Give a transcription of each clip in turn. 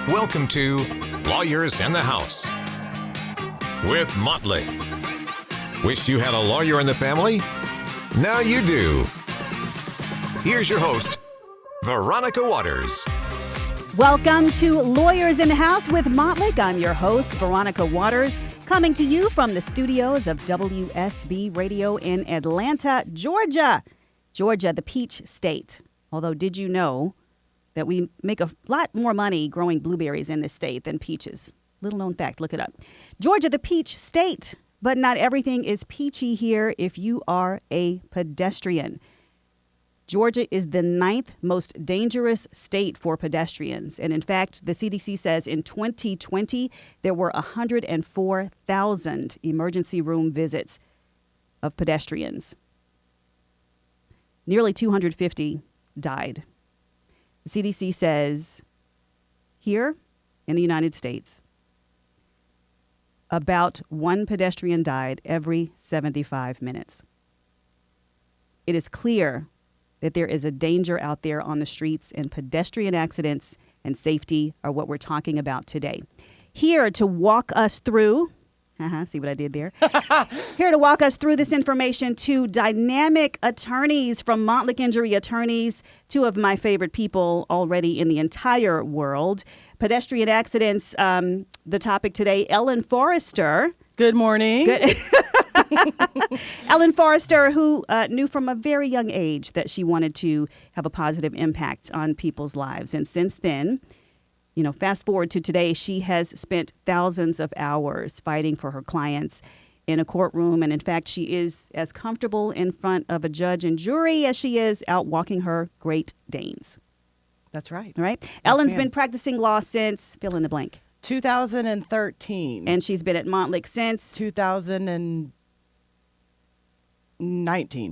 Welcome to Lawyers in the House with Motley. Wish you had a lawyer in the family? Now you do. Here's your host, Veronica Waters. Welcome to Lawyers in the House with Motley. I'm your host, Veronica Waters, coming to you from the studios of WSB Radio in Atlanta, Georgia. Georgia, the Peach State. Although, did you know that we make a lot more money growing blueberries in this state than peaches? Little known fact, look it up. Georgia, the Peach State. But not everything is peachy here if you are a pedestrian. Georgia is the 9th most dangerous state for pedestrians. And in fact, the CDC says in 2020, there were 104,000 emergency room visits of pedestrians. Nearly 250 died. The CDC says here in the United States, about one pedestrian died every 75 minutes. It is clear that there is a danger out there on the streets, and pedestrian accidents and safety are what we're talking about today. Here to walk us through, see what I did there? Here to walk us through this information, two dynamic attorneys from Montlick Injury Attorneys, two of my favorite people already in the entire world. Pedestrian accidents, the topic today. Ellen Forrester. Good morning. Good. Ellen Forrester, who knew from a very young age that she wanted to have a positive impact on people's lives. And since then, fast forward to today, she has spent thousands of hours fighting for her clients in a courtroom. And in fact, she is as comfortable in front of a judge and jury as she is out walking her Great Danes. That's right. All right. Yes, Ellen's ma'am. been practicing law since, fill in the blank. 2013. And she's been at Montlick since 2019.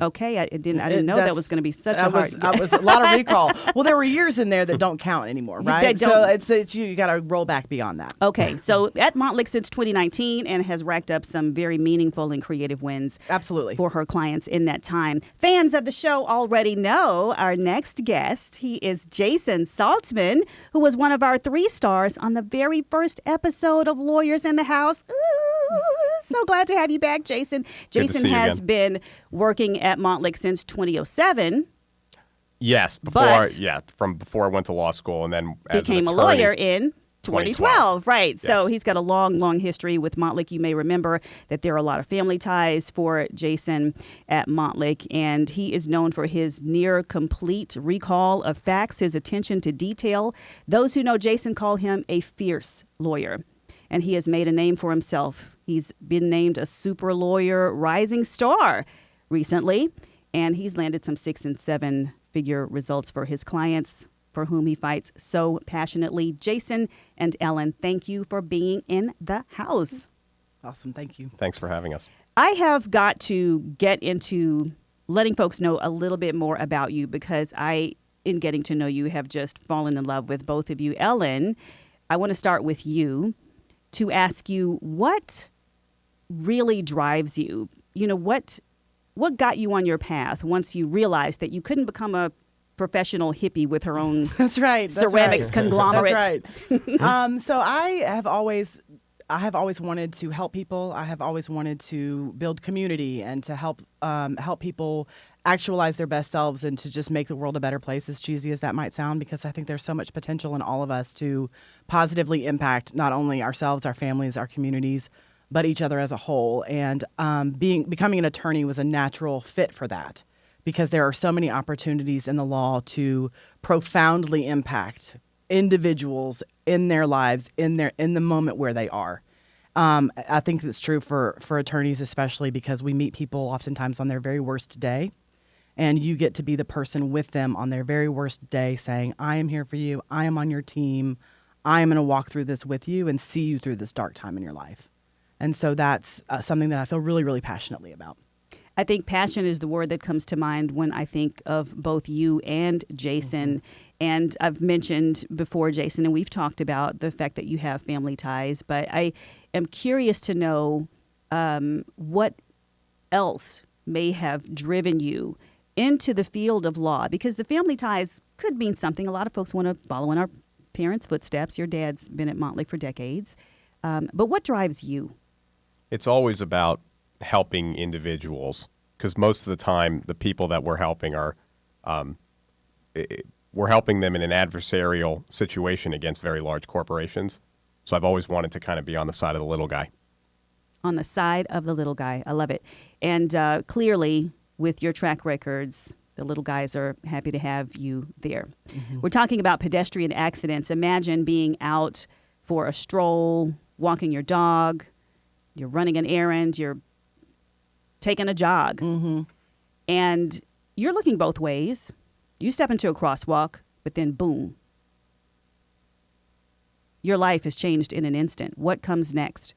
Okay, I didn't know that was going to be such a hard. That was a lot of recall. Well, there were years in there that don't count anymore, right? They don't. So it's you got to roll back beyond that. Okay, so at Montlick since 2019 and has racked up some very meaningful and creative wins. Absolutely. For her clients in that time. Fans of the show already know our next guest. He is Jason Saltzman, who was one of our 3 stars on the very first episode of Lawyers in the House. Ooh, so glad to have you back, Jason. Jason has been working at Montlick since 2007. Yes, from before I went to law school, and then became a lawyer in 2012, right. Yes. So he's got a long history with Montlick. You may remember that there are a lot of family ties for Jason at Montlick, and he is known for his near complete recall of facts, his attention to detail. Those who know Jason call him a fierce lawyer, and he has made a name for himself. He's been named a super lawyer rising star recently, and he's landed some 6- and 7-figure results for his clients, for whom he fights so passionately. Jason and Ellen, thank you for being in the house. Awesome. Thank you. Thanks for having us. I have got to get into letting folks know a little bit more about you because in getting to know you, have just fallen in love with both of you. Ellen, I want to start with you to ask you what really drives you. What got you on your path once you realized that you couldn't become a professional hippie with her own ceramics conglomerate? That's right. So I have always wanted to help people. I have always wanted to build community and to help people actualize their best selves and to just make the world a better place, as cheesy as that might sound, because I think there's so much potential in all of us to positively impact not only ourselves, our families, our communities, but each other as a whole. And becoming an attorney was a natural fit for that, because there are so many opportunities in the law to profoundly impact individuals in their lives, in the moment where they are. I think that's true for attorneys, especially because we meet people oftentimes on their very worst day, and you get to be the person with them on their very worst day saying, I am here for you, I am on your team, I am going to walk through this with you and see you through this dark time in your life. And so that's something that I feel really, really passionately about. I think passion is the word that comes to mind when I think of both you and Jason. Mm-hmm. And I've mentioned before, Jason, and we've talked about the fact that you have family ties, but I am curious to know what else may have driven you into the field of law, because the family ties could mean something. A lot of folks want to follow in our parents' footsteps. Your dad's been at Motley for decades. But what drives you? It's always about helping individuals, because most of the time the people that we're helping are we're helping them in an adversarial situation against very large corporations. So I've always wanted to kind of be on the side of the little guy. On the side of the little guy. I love it. And clearly, with your track records, the little guys are happy to have you there. Mm-hmm. We're talking about pedestrian accidents. Imagine being out for a stroll, walking your dog, you're running an errand, you're taking a jog, and you're looking both ways. You step into a crosswalk, but then boom. Your life has changed in an instant. What comes next?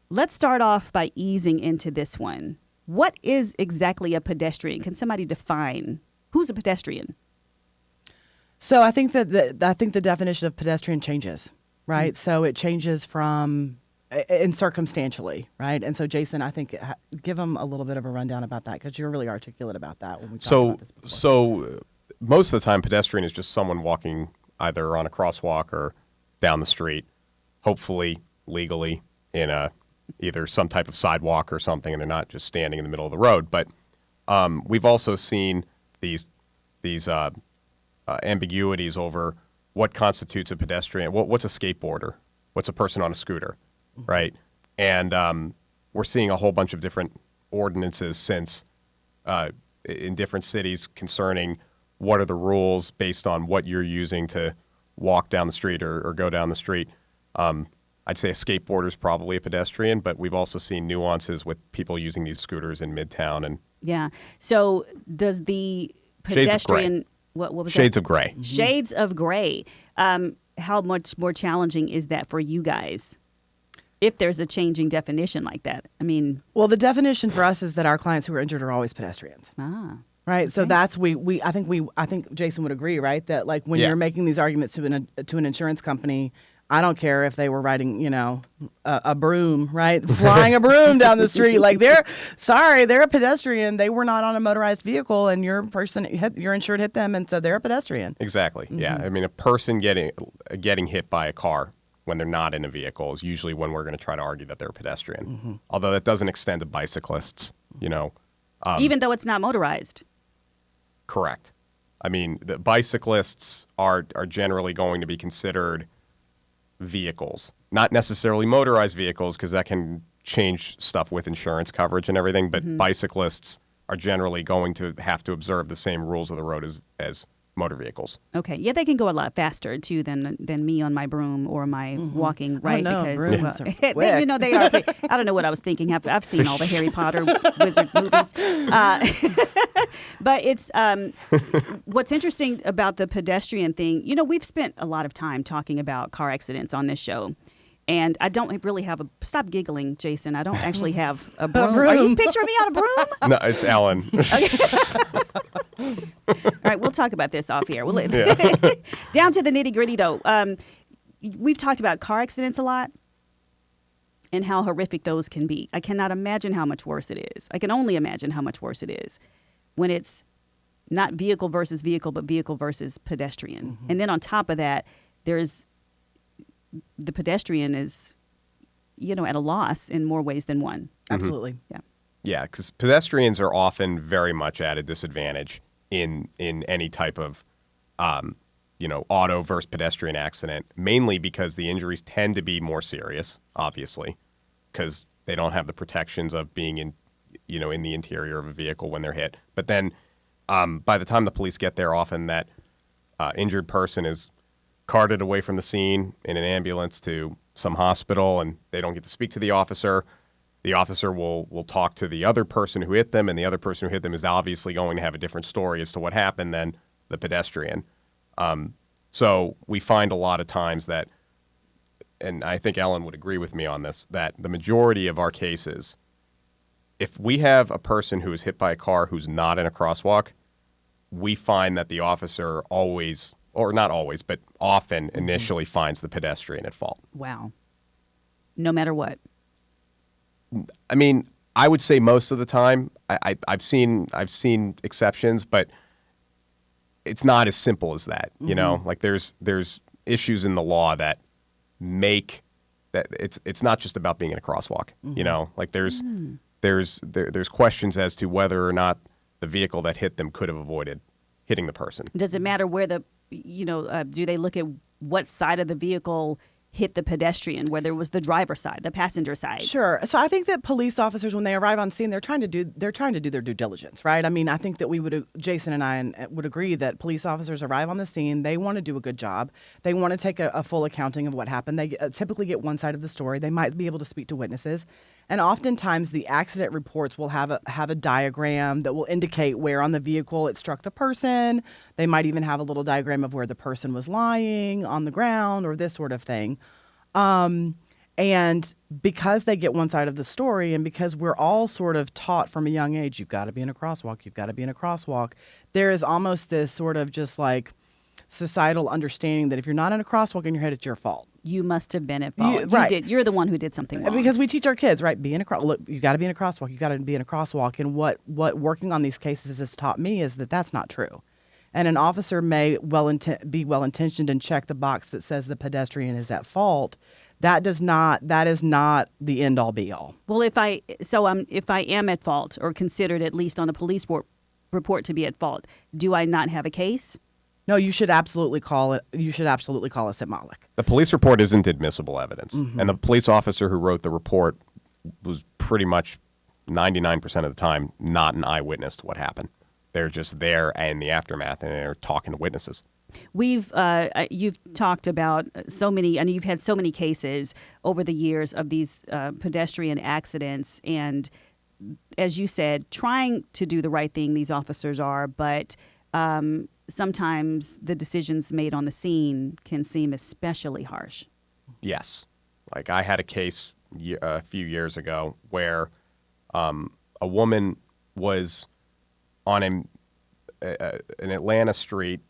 Let's start off by easing into this one. What is exactly a pedestrian? Can somebody define who's a pedestrian? So I think that the definition of pedestrian changes, right? So it changes from and circumstantially, right? And so Jason, I think give them a little bit of a rundown about that, because you're really articulate about that when we talked about this before. So most of the time, pedestrian is just someone walking either on a crosswalk or down the street, hopefully legally in either some type of sidewalk or something, and they're not just standing in the middle of the road. But we've also seen these ambiguities over what constitutes a pedestrian. What's a skateboarder? What's a person on a scooter, right? And we're seeing a whole bunch of different ordinances since in different cities concerning what are the rules based on what you're using to walk down the street or go down the street. I'd say a skateboarder is probably a pedestrian, but we've also seen nuances with people using these scooters in Midtown. And yeah. So does the pedestrian... What was Shades that? of gray. Mm-hmm. Shades of gray. How much more challenging is that for you guys? If there's a changing definition like that, I mean, well, the definition for us is that our clients who are injured are always pedestrians. Right. Okay. So that's I think Jason would agree, right? That like when you're making these arguments to an insurance company, I don't care if they were riding, a broom, right? Flying a broom down the street. Like they're a pedestrian. They were not on a motorized vehicle, and your insured hit them, and so they're a pedestrian. Exactly. Mm-hmm. Yeah. I mean, a person getting hit by a car when they're not in a vehicle is usually when we're going to try to argue that they're a pedestrian. Mm-hmm. Although that doesn't extend to bicyclists, even though it's not motorized. Correct. I mean, the bicyclists are generally going to be considered vehicles, not necessarily motorized vehicles, because that can change stuff with insurance coverage and everything, but bicyclists are generally going to have to observe the same rules of the road as motor vehicles. Okay. Yeah, they can go a lot faster too than me on my broom or my walking, right? Because they are. I don't know what I was thinking. I've seen all the Harry Potter wizard movies. But it's what's interesting about the pedestrian thing. We've spent a lot of time talking about car accidents on this show. And I don't really have stop giggling, Jason. I don't actually have a broom. Are you picturing me on a broom? No, it's Ellen. All right, we'll talk about this off here. Down to the nitty gritty, though. We've talked about car accidents a lot and how horrific those can be. I cannot imagine how much worse it is. I can only imagine how much worse it is when it's not vehicle versus vehicle, but vehicle versus pedestrian. Mm-hmm. And then on top of that, there's the pedestrian is, at a loss in more ways than one. Absolutely. Yeah. Yeah, because pedestrians are often very much at a disadvantage in any type of, auto versus pedestrian accident, mainly because the injuries tend to be more serious, obviously, because they don't have the protections of being in the interior of a vehicle when they're hit. But then by the time the police get there, often that injured person is carted away from the scene in an ambulance to some hospital, and they don't get to speak to the officer. The officer will talk to the other person who hit them, and the other person who hit them is obviously going to have a different story as to what happened than the pedestrian. So we find a lot of times that, and I think Ellen would agree with me on this, that the majority of our cases, if we have a person who is hit by a car who's not in a crosswalk, we find that the officer always, or not always, but often initially finds the pedestrian at fault. Wow. No matter what. I mean, I would say most of the time. I've seen exceptions, but it's not as simple as that. You know, like there's issues in the law that make that it's not just about being in a crosswalk. You know, like there's questions as to whether or not the vehicle that hit them could have avoided hitting the person. Does it matter where do they look at what side of the vehicle hit the pedestrian, whether it was the driver's side, the passenger side? Sure. So I think that police officers, when they arrive on scene, they're trying to do their due diligence, right? I mean, I think that Jason and I would agree that police officers arrive on the scene, they want to do a good job. They want to take a full accounting of what happened. They typically get one side of the story. They might be able to speak to witnesses. And oftentimes the accident reports will have a diagram that will indicate where on the vehicle it struck the person. They might even have a little diagram of where the person was lying on the ground or this sort of thing. And because they get one side of the story, and because we're all sort of taught from a young age, you've got to be in a crosswalk, you've got to be in a crosswalk, there is almost this sort of just like societal understanding that if you're not in a crosswalk in your head, it's your fault. You must have been at fault. Right. You're the one who did something wrong. Because we teach our kids, right? Look, you got to be in a crosswalk. You got to be in a crosswalk. And what working on these cases has taught me is that that's not true. And an officer may be well intentioned and check the box that says the pedestrian is at fault. That is not the end all be all. Well, if I am at fault or considered at least on a police report to be at fault, do I not have a case? No, you should absolutely call it. You should absolutely call us at Motlick. The police report isn't admissible evidence, and the police officer who wrote the report was pretty much 99% of the time not an eyewitness to what happened. They're just there in the aftermath, and they're talking to witnesses. You've talked about so many, and you've had so many cases over the years of these pedestrian accidents, and as you said, trying to do the right thing, these officers are, but sometimes the decisions made on the scene can seem especially harsh. Yes. Like I had a case a few years ago where a woman was on an Atlanta street,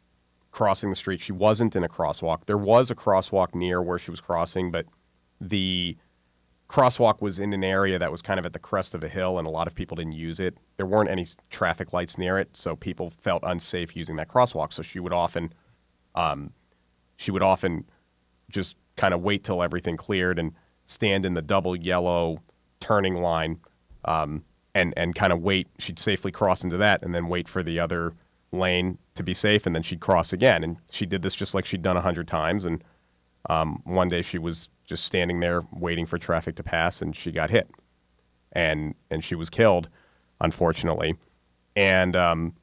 crossing the street. She wasn't in a crosswalk. There was a crosswalk near where she was crossing, but the crosswalk was in an area that was kind of at the crest of a hill, and a lot of people didn't use it. There weren't any traffic lights near it, so people felt unsafe using that crosswalk. So she would often just kind of wait till everything cleared and stand in the double yellow turning line, and kind of wait. She'd safely cross into that, and then wait for the other lane to be safe, and then she'd cross again. And she did this just like she'd done 100 times. And one day she was just standing there waiting for traffic to pass, and she got hit, and she was killed, unfortunately. And in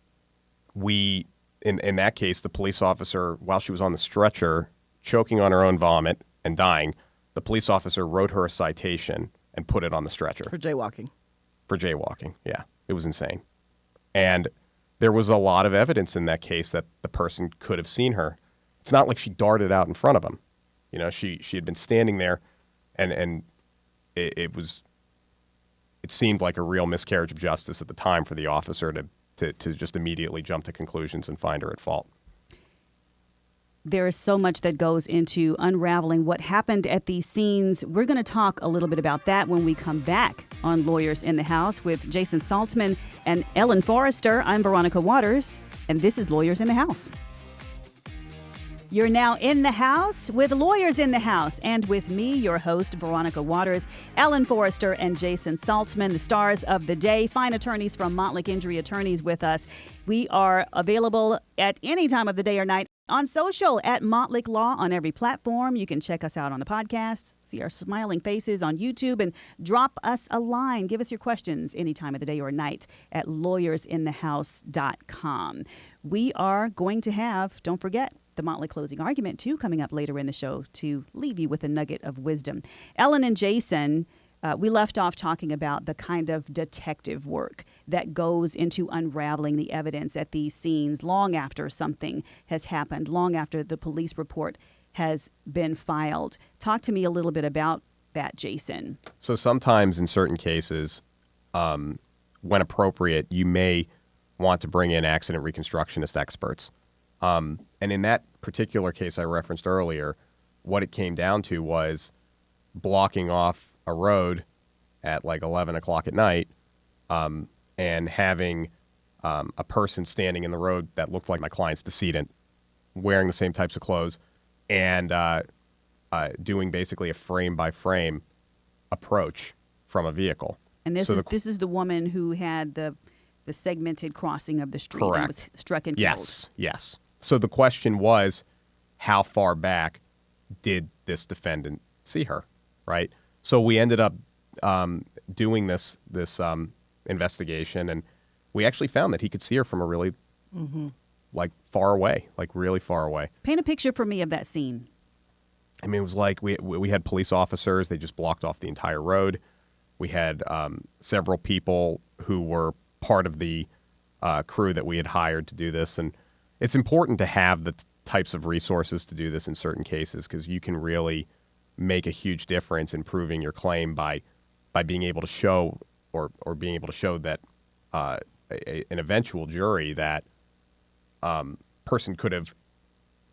that case, the police officer, while she was on the stretcher, choking on her own vomit and dying, the police officer wrote her a citation and put it on the stretcher. For jaywalking. For jaywalking, yeah. It was insane. And there was a lot of evidence in that case that the person could have seen her. It's not like she darted out in front of him. You know, she had been standing there, and it seemed like a real miscarriage of justice at the time for the officer to just immediately jump to conclusions and find her at fault. There is so much that goes into unraveling what happened at these scenes. We're going to talk a little bit about that when we come back on Lawyers in the House with Jason Saltzman and Ellen Forrester. I'm Veronica Waters, and this is Lawyers in the House. You're now in the house with Lawyers in the House, and with me, your host, Veronica Waters, Ellen Forrester, and Jason Saltzman, the stars of the day, fine attorneys from Montlick Injury Attorneys with us. We are available at any time of the day or night on social at Montlick Law on every platform. You can check us out on the podcast, see our smiling faces on YouTube, and drop us a line. Give us your questions any time of the day or night at lawyersinthehouse.com. We are going to have, don't forget, the Motley closing argument, too, coming up later in the show to leave you with a nugget of wisdom. Ellen and Jason, we left off talking about the kind of detective work that goes into unraveling the evidence at these scenes long after something has happened, long after the police report has been filed. Talk to me a little bit about that, Jason. So sometimes in certain cases, when appropriate, you may want to bring in accident reconstructionist experts. And in that particular case I referenced earlier, what it came down to was blocking off a road at like 11 o'clock at night, and having a person standing in the road that looked like my client's decedent, wearing the same types of clothes, and doing basically a frame-by-frame approach from a vehicle. And this is the woman who had the segmented crossing of the street Correct. and was struck and killed. Yes. So the question was, how far back did this defendant see her, right? So we ended up doing this investigation, and we actually found that he could see her from a really, like, far away, like really far away. Paint a picture for me of that scene. I mean, it was like we had police officers. They just blocked off the entire road. We had several people who were part of the crew that we had hired to do this. And it's important to have the types of resources to do this in certain cases, because you can really make a huge difference in proving your claim by being able to show or being able to show that an eventual jury that person could have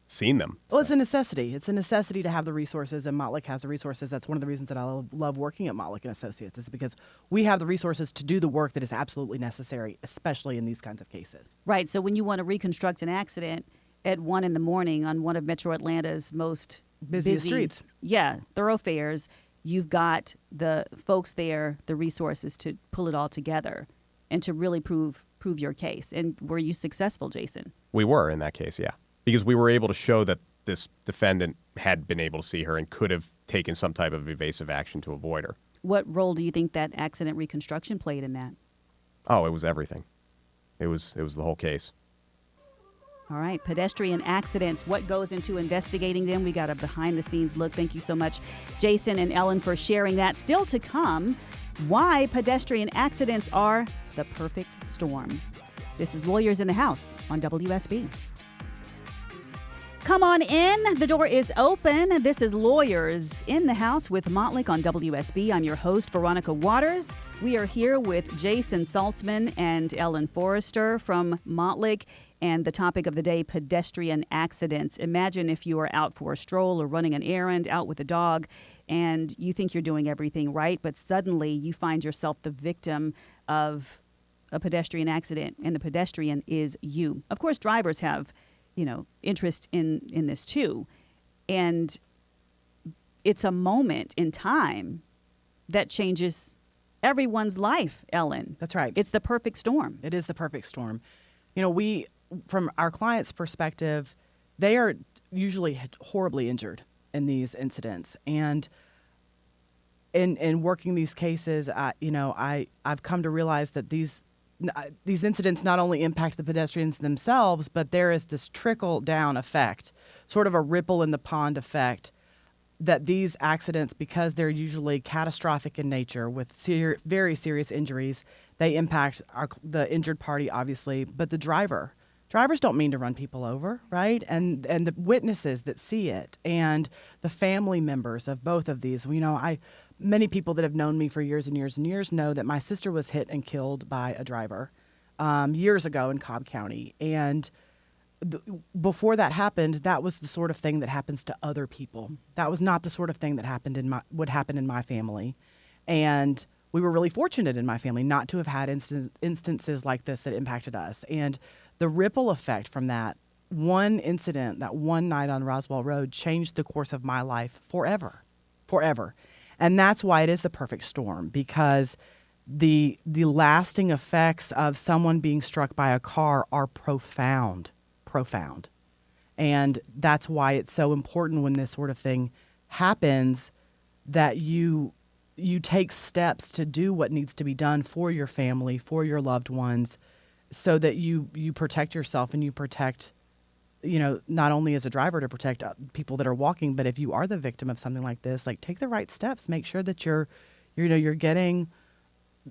seen them. Well, it's a necessity. It's a necessity to have the resources, and Mottlick has the resources. That's one of the reasons that I love working at Mottlick & Associates, is because we have the resources to do the work that is absolutely necessary, especially in these kinds of cases. Right. So when you want to reconstruct an accident at 1 a.m. on one of Metro Atlanta's most Busiest streets. Yeah, thoroughfares, you've got the folks there, the resources to pull it all together and to really prove your case. And were you successful, Jason? We were in that case, yeah. Because we were able to show that this defendant had been able to see her and could have taken some type of evasive action to avoid her. What role do you think that accident reconstruction played in that? Oh, it was everything. It was the whole case. All right, pedestrian accidents, what goes into investigating them? We got a behind-the-scenes look. Thank you so much, Jason and Ellen, for sharing that. Still to come, why pedestrian accidents are the perfect storm. This is Lawyers in the House on WSB. Come on in. The door is open. This is Lawyers in the House with Mottlick on WSB. I'm your host, Veronica Waters. We are here with Jason Saltzman and Ellen Forrester from Mottlick, and the topic of the day, pedestrian accidents. Imagine if you are out for a stroll or running an errand, out with a dog, and you think you're doing everything right, but suddenly you find yourself the victim of a pedestrian accident, and the pedestrian is you. Of course, drivers have interest in this too. And it's a moment in time that changes everyone's life, Ellen. That's right. It's the perfect storm. It is the perfect storm. We, from our clients' perspective, they are usually horribly injured in these incidents. And in working these cases, I've come to realize that these incidents not only impact the pedestrians themselves, but there is this trickle-down effect, sort of a ripple in the pond effect, that these accidents, because they're usually catastrophic in nature with very serious injuries, they impact the injured party, obviously, but the driver. Drivers don't mean to run people over, right? And the witnesses that see it, and the family members of both of these. Many people that have known me for years and years and years know that my sister was hit and killed by a driver years ago in Cobb County. And before that happened, that was the sort of thing that happens to other people. That was not the sort of thing that would happen in my family. And we were really fortunate in my family not to have had instances like this that impacted us. And the ripple effect from that one incident, that one night on Roswell Road, changed the course of my life forever. And that's why it is the perfect storm, because the lasting effects of someone being struck by a car are profound. And that's why it's so important when this sort of thing happens that you take steps to do what needs to be done for your family, for your loved ones, so that you protect yourself and you protect, not only as a driver to protect people that are walking, but if you are the victim of something like this, take the right steps. Make sure that you're getting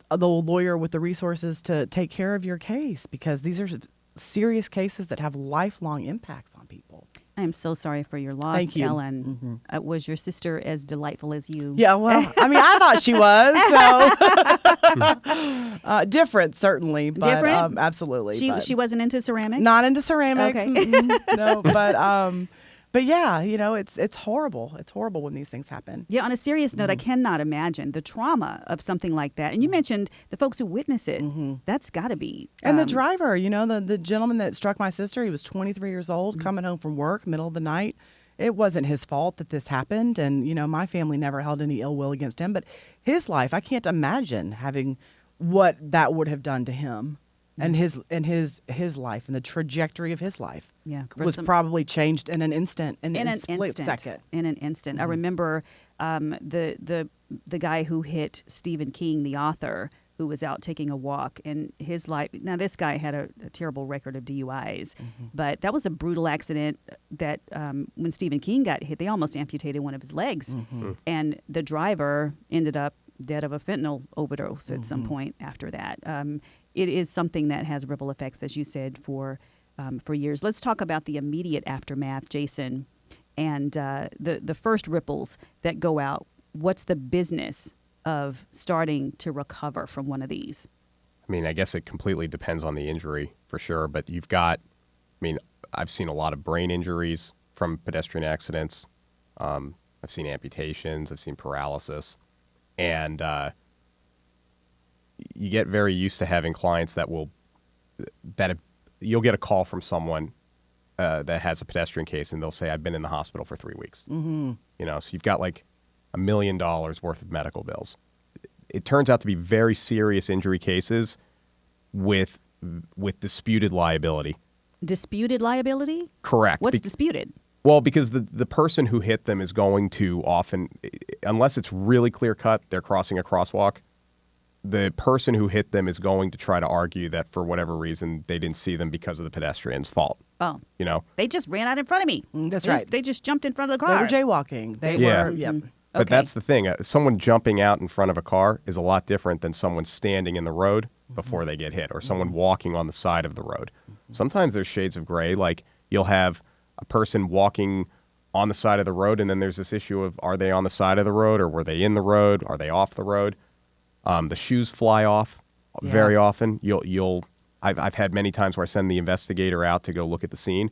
the lawyer with the resources to take care of your case, because these are serious cases that have lifelong impacts on people. I am so sorry for your loss, Thank you. Ellen. Mm-hmm. Was your sister as delightful as you? Yeah, well, I thought she was. So different, certainly. But, absolutely. She wasn't into ceramics? Not into ceramics. Okay. No, But yeah, it's horrible. It's horrible when these things happen. Yeah, on a serious note, I cannot imagine the trauma of something like that. And you mentioned the folks who witness it. That's got to be. And the driver, the gentleman that struck my sister, he was 23 years old, coming home from work, middle of the night. It wasn't his fault that this happened. And, my family never held any ill will against him. But his life, I can't imagine having what that would have done to him. And his life and the trajectory of his life was probably changed in an instant, in a split second. In an instant. I remember the guy who hit Stephen King, the author, who was out taking a walk, and his life. Now, this guy had a terrible record of DUIs, but that was a brutal accident that when Stephen King got hit, they almost amputated one of his legs. And the driver ended up dead of a fentanyl overdose at some point after that. It is something that has ripple effects, as you said, for years. Let's talk about the immediate aftermath, Jason, and the first ripples that go out. What's the business of starting to recover from one of these? I mean, I guess it completely depends on the injury for sure, but you've got, I've seen a lot of brain injuries from pedestrian accidents. I've seen amputations, I've seen paralysis, and you get very used to having clients you'll get a call from someone that has a pedestrian case, and they'll say, I've been in the hospital for 3 weeks. So you've got like $1 million worth of medical bills. It turns out to be very serious injury cases with disputed liability. Disputed liability? Correct. What's disputed? Well, because the person who hit them is going to often, unless it's really clear cut, they're crossing a crosswalk, the person who hit them is going to try to argue that for whatever reason they didn't see them because of the pedestrian's fault. Oh. They just ran out in front of me. That's right. They just jumped in front of the car. They were jaywalking. They were, yep. But that's the thing. Someone jumping out in front of a car is a lot different than someone standing in the road before they get hit, or someone walking on the side of the road. Sometimes there's shades of gray. Like you'll have a person walking on the side of the road, and then there's this issue of, are they on the side of the road, or were they in the road? Are they off the road? The shoes fly off very often. I've had many times where I send the investigator out to go look at the scene,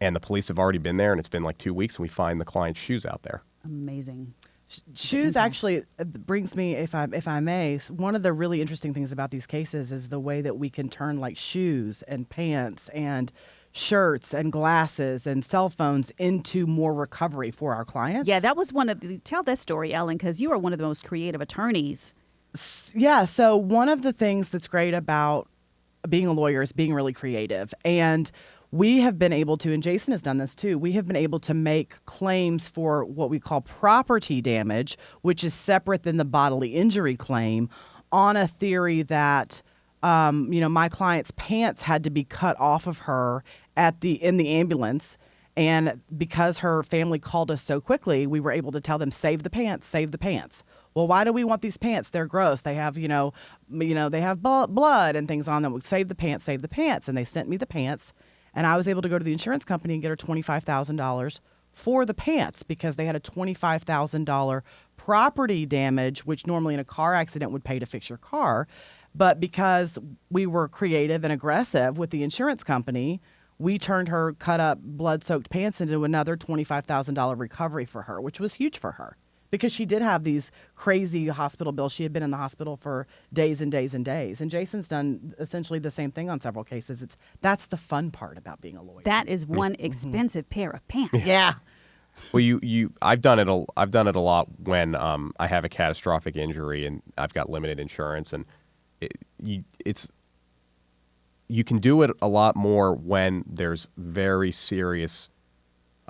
and the police have already been there, and it's been like 2 weeks, and we find the client's shoes out there. Amazing. Shoes actually brings me, if I may, one of the really interesting things about these cases is the way that we can turn like shoes and pants and shirts and glasses and cell phones into more recovery for our clients. Yeah, that was tell that story, Ellen, because you are one of the most creative attorneys. Yeah, so one of the things that's great about being a lawyer is being really creative. And we have been able to, and Jason has done this too, we have been able to make claims for what we call property damage, which is separate than the bodily injury claim, on a theory that, my client's pants had to be cut off of her in the ambulance. And because her family called us so quickly, we were able to tell them, save the pants, save the pants. Well, why do we want these pants? They're gross. They have, they have blood and things on them. Save the pants, save the pants. And they sent me the pants. And I was able to go to the insurance company and get her $25,000 for the pants because they had a $25,000 property damage, which normally in a car accident would pay to fix your car. But because we were creative and aggressive with the insurance company, we turned her cut up, blood-soaked pants into another $25,000 recovery for her, which was huge for her because she did have these crazy hospital bills. She had been in the hospital for days and days and days. And Jason's done essentially the same thing on several cases. That's the fun part about being a lawyer. That is one expensive pair of pants. Yeah. Well, I've done it a lot when I have a catastrophic injury and I've got limited insurance, and you can do it a lot more when there's very serious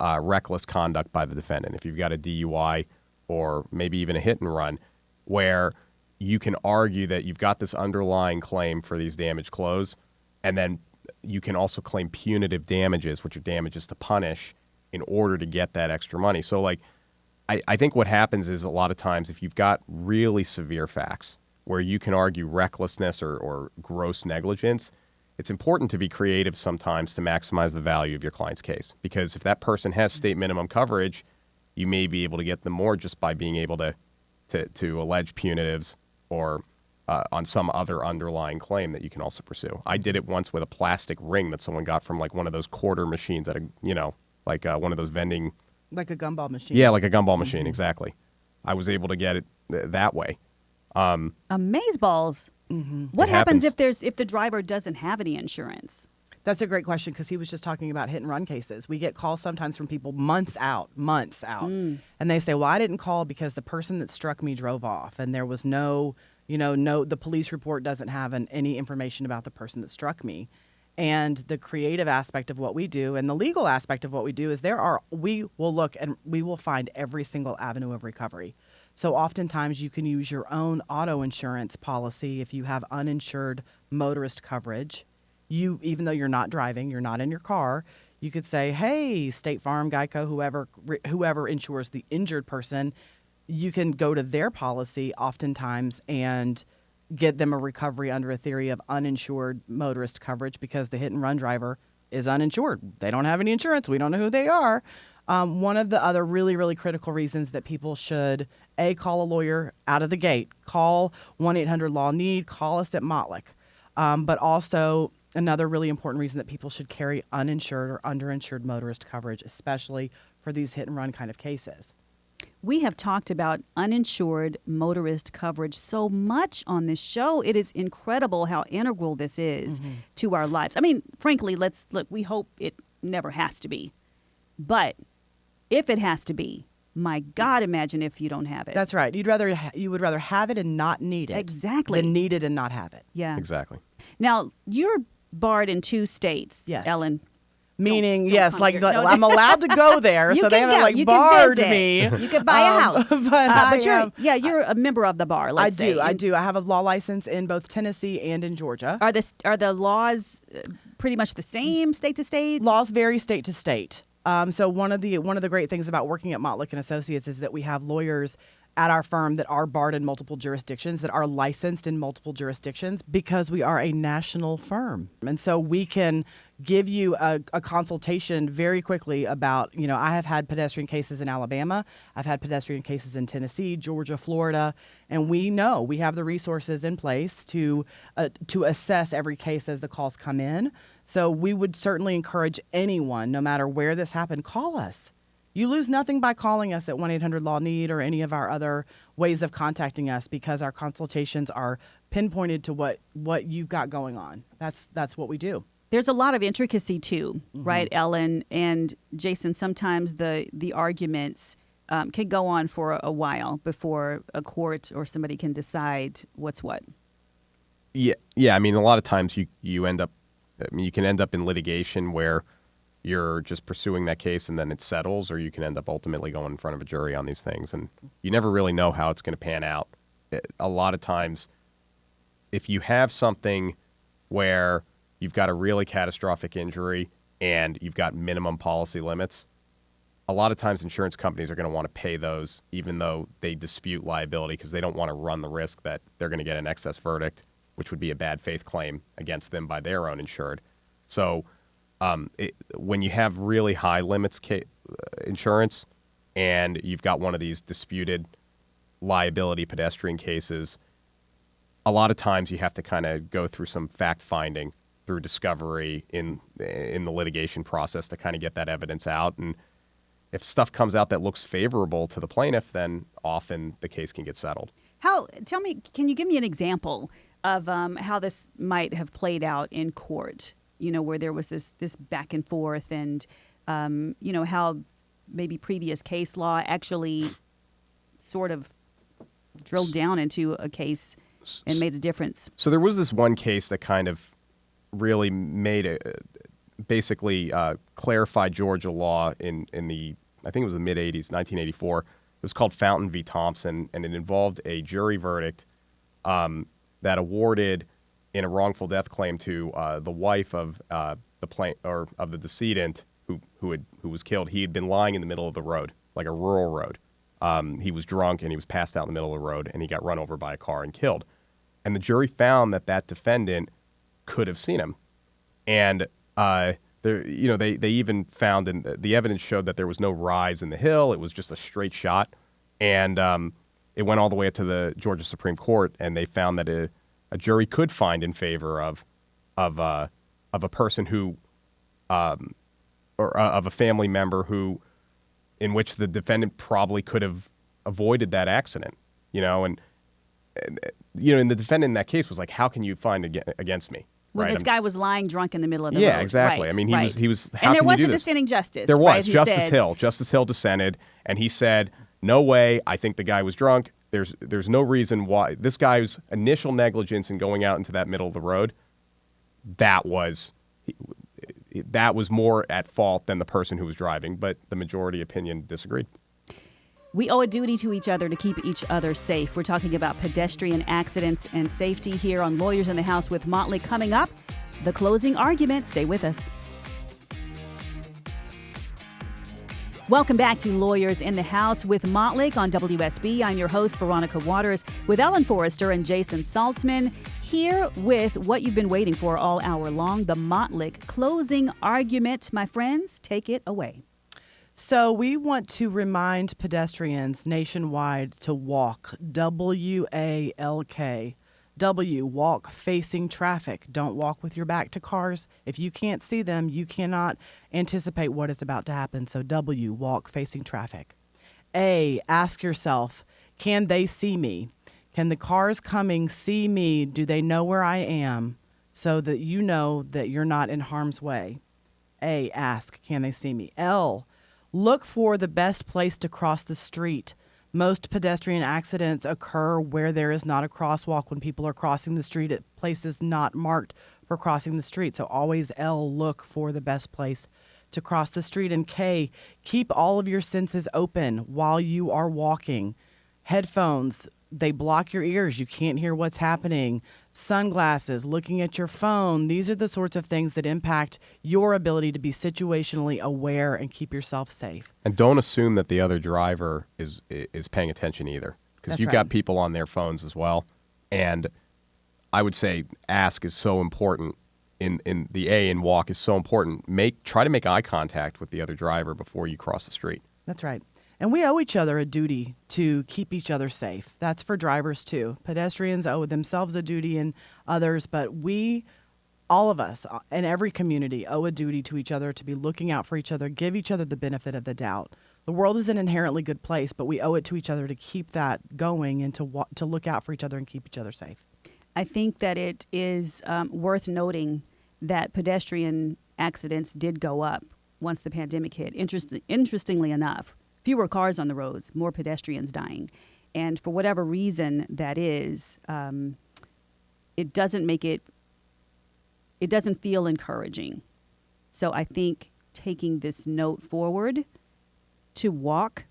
reckless conduct by the defendant. If you've got a DUI or maybe even a hit and run, where you can argue that you've got this underlying claim for these damaged clothes, and then you can also claim punitive damages, which are damages to punish, in order to get that extra money. So, like, I think what happens is a lot of times if you've got really severe facts where you can argue recklessness or gross negligence, it's important to be creative sometimes to maximize the value of your client's case. Because if that person has state minimum coverage, you may be able to get them more just by being able to allege punitives or on some other underlying claim that you can also pursue. I did it once with a plastic ring that someone got from like one of those quarter machines at like one of those vending. Like a gumball machine. Yeah, like a gumball machine, exactly. I was able to get it that way. Amazeballs. What It happens happens. if the driver doesn't have any insurance? That's a great question because he was just talking about hit and run cases. We get calls sometimes from people months out, and they say, "Well, I didn't call because the person that struck me drove off, and there was no, the police report doesn't have any information about the person that struck me." And the creative aspect of what we do and the legal aspect of what we do is we will look and we will find every single avenue of recovery. So oftentimes you can use your own auto insurance policy if you have uninsured motorist coverage. Even though you're not driving, you're not in your car, you could say, "Hey, State Farm, Geico, whoever insures the injured person," you can go to their policy oftentimes and get them a recovery under a theory of uninsured motorist coverage because the hit and run driver is uninsured. They don't have any insurance. We don't know who they are. One of the other really, really critical reasons that people should, call a lawyer out of the gate, call 1-800-LAW-NEED, call us at Mottlick. But also another really important reason that people should carry uninsured or underinsured motorist coverage, especially for these hit and run kind of cases. We have talked about uninsured motorist coverage so much on this show. It is incredible how integral this is to our lives. I mean, frankly, we hope it never has to be. But if it has to be, my God, imagine if you don't have it. That's right. You would rather have it and not need it. Exactly. Than need it and not have it. Yeah. Exactly. Now, you're barred in 2 states, Yes. Ellen. Meaning, Don't yes, come like here. No, I'm allowed to go there, You so they can haven't go. You barred can visit. me. You could buy a house. But you're a member of the bar. Let's say. I do. I have a law license in both Tennessee and in Georgia. Are the laws pretty much the same state to state? Laws vary state to state. So one of the great things about working at Mottlick and Associates is that we have lawyers at our firm that are barred in multiple jurisdictions, that are licensed in multiple jurisdictions because we are a national firm. And so we can give you a consultation very quickly about, I have had pedestrian cases in Alabama. I've had pedestrian cases in Tennessee, Georgia, Florida. And we know we have the resources in place to assess every case as the calls come in. So we would certainly encourage anyone, no matter where this happened, call us. You lose nothing by calling us at 1-800-LAW-NEED or any of our other ways of contacting us because our consultations are pinpointed to what you've got going on. That's what we do. There's a lot of intricacy too, right, Ellen and Jason? Sometimes the arguments can go on for a while before a court or somebody can decide what's what. Yeah. I mean, a lot of times you end up. I mean, you can end up in litigation where you're just pursuing that case and then it settles, or you can end up ultimately going in front of a jury on these things, and you never really know how it's going to pan out. A lot of times, if you have something where you've got a really catastrophic injury and you've got minimum policy limits, a lot of times insurance companies are going to want to pay those even though they dispute liability because they don't want to run the risk that they're going to get an excess verdict, which would be a bad faith claim against them by their own insured. So when you have really high limits insurance and you've got one of these disputed liability pedestrian cases, a lot of times you have to kind of go through some fact finding through discovery in the litigation process to kind of get that evidence out. And if stuff comes out that looks favorable to the plaintiff, then often the case can get settled. Tell me, can you give me an example of how this might have played out in court? Where there was this back and forth, and how maybe previous case law actually sort of drilled down into a case and made a difference. So there was this one case that kind of really made basically clarified Georgia law in the, I think it was the mid-'80s, 1984. It was called Fountain v. Thompson, and it involved a jury verdict that awarded in a wrongful death claim to the wife of the decedent who was killed. He had been lying in the middle of the road, like a rural road. He was drunk and he was passed out in the middle of the road, and he got run over by a car and killed. And the jury found that defendant could have seen him, and they even found, and the evidence showed that there was no rise in the hill. It was just a straight shot, and it went all the way up to the Georgia Supreme Court, and they found that a jury could find in favor of a person who or of a family member in which the defendant probably could have avoided that accident, and the defendant in that case was like, how can you find against me? When right? this guy was lying drunk in the middle of the road. Yeah, exactly. Right, I mean, he was. How and there can was you a do this? dissenting justice. There was. Right, Justice Hill dissented, and he said, "No way. I think the guy was drunk. There's no reason why this guy's initial negligence in going out into that middle of the road. That was more at fault than the person who was driving, but the majority opinion disagreed." We owe a duty to each other to keep each other safe. We're talking about pedestrian accidents and safety here on Lawyers in the House with Motley. Coming up, the closing argument. Stay with us. Welcome back to Lawyers in the House with Motley on WSB. I'm your host, Veronica Waters, with Ellen Forrester and Jason Saltzman, here with what you've been waiting for all hour long, the Motley closing argument. My friends, take it away. So we want to remind pedestrians nationwide to walk, W-A-L-K. W, walk facing traffic. Don't walk with your back to cars. If you can't see them, you cannot anticipate what is about to happen. So W, walk facing traffic. A, ask yourself, can they see me? Can the cars coming see me? Do they know where I am so that you know that you're not in harm's way? A, ask, can they see me? L, look for the best place to cross the street. Most pedestrian accidents occur where there is not a crosswalk, when people are crossing the street at places not marked for crossing the street. So always L, look for the best place to cross the street. And K, keep all of your senses open while you are walking. Headphones, they block your ears. You can't hear what's happening. Sunglasses, looking at your phone. These are the sorts of things that impact your ability to be situationally aware and keep yourself safe. And don't assume that the other driver is paying attention either, because That's you've right. got people on their phones as well. And I would say ask is so important. In the A in walk is so important. Try to make eye contact with the other driver before you cross the street. That's right. And we owe each other a duty to keep each other safe. That's for drivers too. Pedestrians owe themselves a duty and others, but all of us in every community owe a duty to each other to be looking out for each other, give each other the benefit of the doubt. The world is an inherently good place, but we owe it to each other to keep that going and to look out for each other and keep each other safe. I think that it is worth noting that pedestrian accidents did go up once the pandemic hit. Interestingly enough, fewer cars on the roads, more pedestrians dying. And for whatever reason that is, it doesn't feel encouraging. So I think taking this note forward to walk,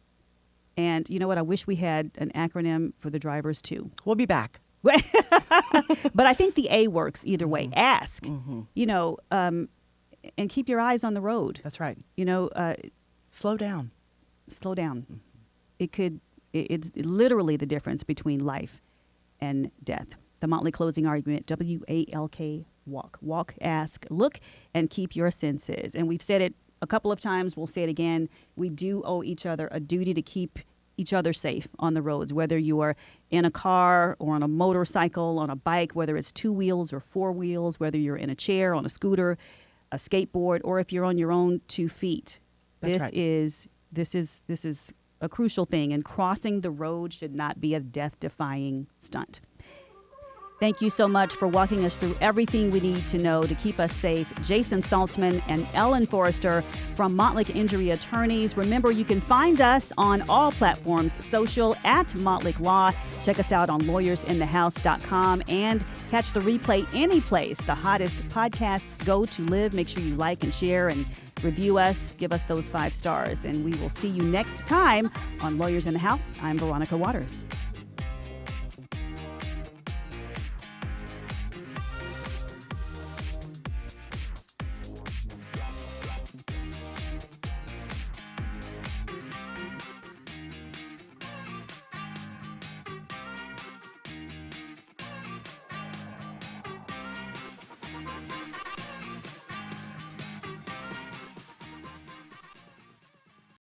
and you know what, I wish we had an acronym for the drivers too. We'll be back. But I think the A works either way. Ask, and keep your eyes on the road. That's right. Slow down. It's literally the difference between life and death. The Motley closing argument, W-A-L-K, walk. Walk, ask, look, and keep your senses. And we've said it a couple of times. We'll say it again. We do owe each other a duty to keep each other safe on the roads, whether you are in a car or on a motorcycle, on a bike, whether it's 2 wheels or 4 wheels, whether you're in a chair, on a scooter, a skateboard, or if you're on your own 2 feet. That's right. This is a crucial thing, and crossing the road should not be a death-defying stunt. Thank you so much for walking us through everything we need to know to keep us safe. Jason Saltzman and Ellen Forrester from Motley Injury Attorneys. Remember, you can find us on all platforms, social at Motley Law. Check us out on lawyersinthehouse.com and catch the replay any place the hottest podcasts go to live. Make sure you like and share and review us. Give us those 5 stars. And we will see you next time on Lawyers in the House. I'm Veronica Waters.